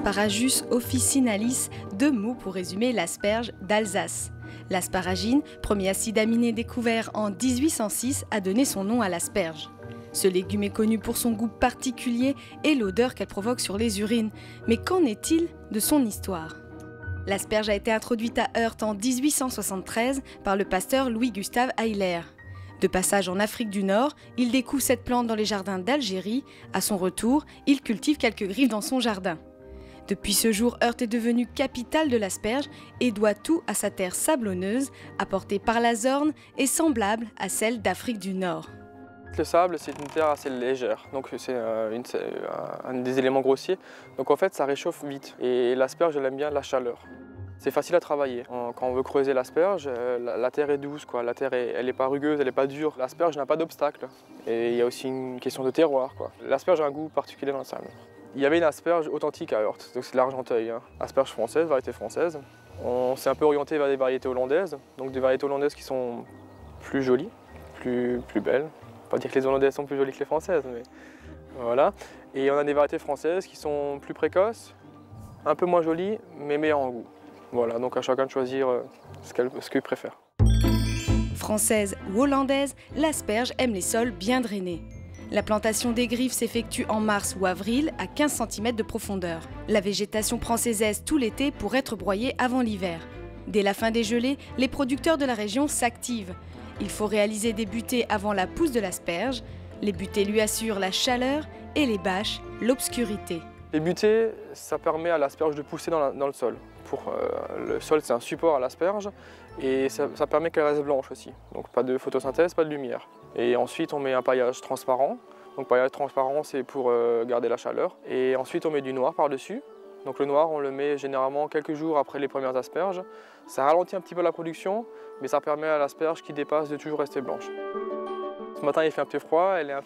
Asparagus officinalis, 2 mots pour résumer l'asperge d'Alsace. L'asparagine, premier acide aminé découvert en 1806, a donné son nom à l'asperge. Ce légume est connu pour son goût particulier et l'odeur qu'elle provoque sur les urines. Mais qu'en est-il de son histoire ? L'asperge a été introduite à Heurt en 1873 par le pasteur Louis-Gustave Hayler. De passage en Afrique du Nord, il découvre cette plante dans les jardins d'Algérie. À son retour, il cultive quelques griffes dans son jardin. Depuis ce jour, Heurt est devenue capitale de l'asperge et doit tout à sa terre sablonneuse, apportée par la Zorn et semblable à celle d'Afrique du Nord. Le sable, c'est une terre assez légère, donc c'est un des éléments grossiers. Donc en fait, ça réchauffe vite. Et l'asperge, elle aime bien la chaleur. C'est facile à travailler. Quand on veut creuser l'asperge, la terre est douce, quoi. La terre, elle n'est pas rugueuse, elle n'est pas dure. L'asperge n'a pas d'obstacle. Et il y a aussi une question de terroir, quoi. L'asperge a un goût particulier dans le sable. Il y avait une asperge authentique à Heurt, donc c'est de l'Argenteuil. Hein. Asperge française, variété française. On s'est un peu orienté vers des variétés hollandaises, donc des variétés hollandaises qui sont plus jolies, plus belles. Pas dire que les hollandaises sont plus jolies que les françaises, mais voilà. Et on a des variétés françaises qui sont plus précoces, un peu moins jolies, mais meilleures en goût. Voilà, donc à chacun de choisir ce qu'il préfère. Française ou hollandaise, l'asperge aime les sols bien drainés. La plantation des griffes s'effectue en mars ou avril à 15 cm de profondeur. La végétation prend ses aises tout l'été pour être broyée avant l'hiver. Dès la fin des gelées, les producteurs de la région s'activent. Il faut réaliser des butées avant la pousse de l'asperge. Les butées lui assurent la chaleur et les bâches l'obscurité. Les butées, ça permet à l'asperge de pousser dans le sol. Le sol, c'est un support à l'asperge et ça permet qu'elle reste blanche aussi. Donc pas de photosynthèse, pas de lumière. Et ensuite, on met un paillage transparent. Donc paillage transparent, c'est pour garder la chaleur. Et ensuite, on met du noir par-dessus. Donc le noir, on le met généralement quelques jours après les premières asperges. Ça ralentit un petit peu la production, mais ça permet à l'asperge qui dépasse de toujours rester blanche. Ce matin, il fait un peu froid, elle est un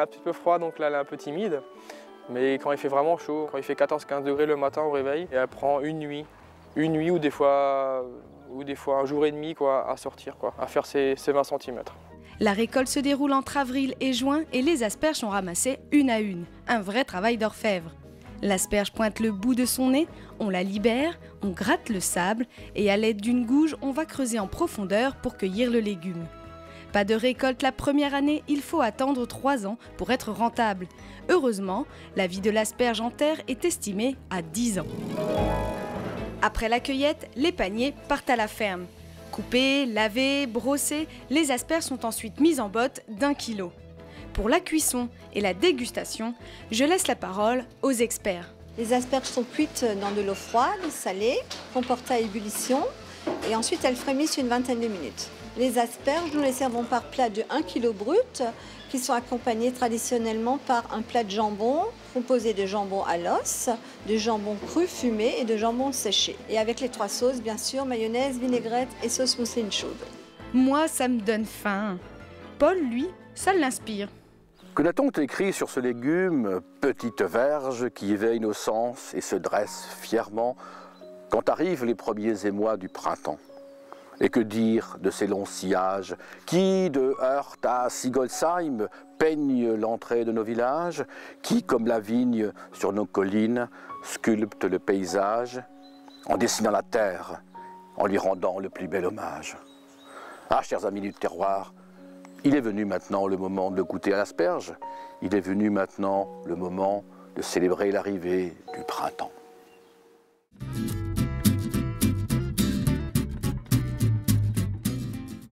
petit peu froide, donc là, elle est un peu timide. Mais quand il fait vraiment chaud, quand il fait 14-15 degrés le matin au réveil, et elle prend une nuit ou des fois un jour et demi quoi, à sortir, à faire ses 20 cm. La récolte se déroule entre avril et juin et les asperges sont ramassées une à une. Un vrai travail d'orfèvre. L'asperge pointe le bout de son nez, on la libère, on gratte le sable et à l'aide d'une gouge, on va creuser en profondeur pour cueillir le légume. Pas de récolte la première année, il faut attendre 3 ans pour être rentable. Heureusement, la vie de l'asperge en terre est estimée à 10 ans. Après la cueillette, les paniers partent à la ferme. Coupés, lavés, brossés, les asperges sont ensuite mises en bottes d'1 kilo. Pour la cuisson et la dégustation, je laisse la parole aux experts. Les asperges sont cuites dans de l'eau froide, salée, qu'on porte à ébullition et ensuite elles frémissent une vingtaine de minutes. Les asperges, nous les servons par plat de 1 kg brut qui sont accompagnés traditionnellement par un plat de jambon composé de jambon à l'os, de jambon cru fumé et de jambon séché. Et avec les 3 sauces, bien sûr, mayonnaise, vinaigrette et sauce mousseline chaude. Moi, ça me donne faim. Paul, lui, ça l'inspire. Que n'a-t-on écrit sur ce légume, petite verge qui éveille nos sens et se dresse fièrement quand arrivent les premiers émois du printemps? Et que dire de ces longs sillages qui, de Heurt à Sigolsheim, peignent l'entrée de nos villages, qui, comme la vigne sur nos collines, sculptent le paysage, en dessinant la terre, en lui rendant le plus bel hommage. Ah, chers amis du terroir, il est venu maintenant le moment de goûter à l'asperge, il est venu maintenant le moment de célébrer l'arrivée du printemps.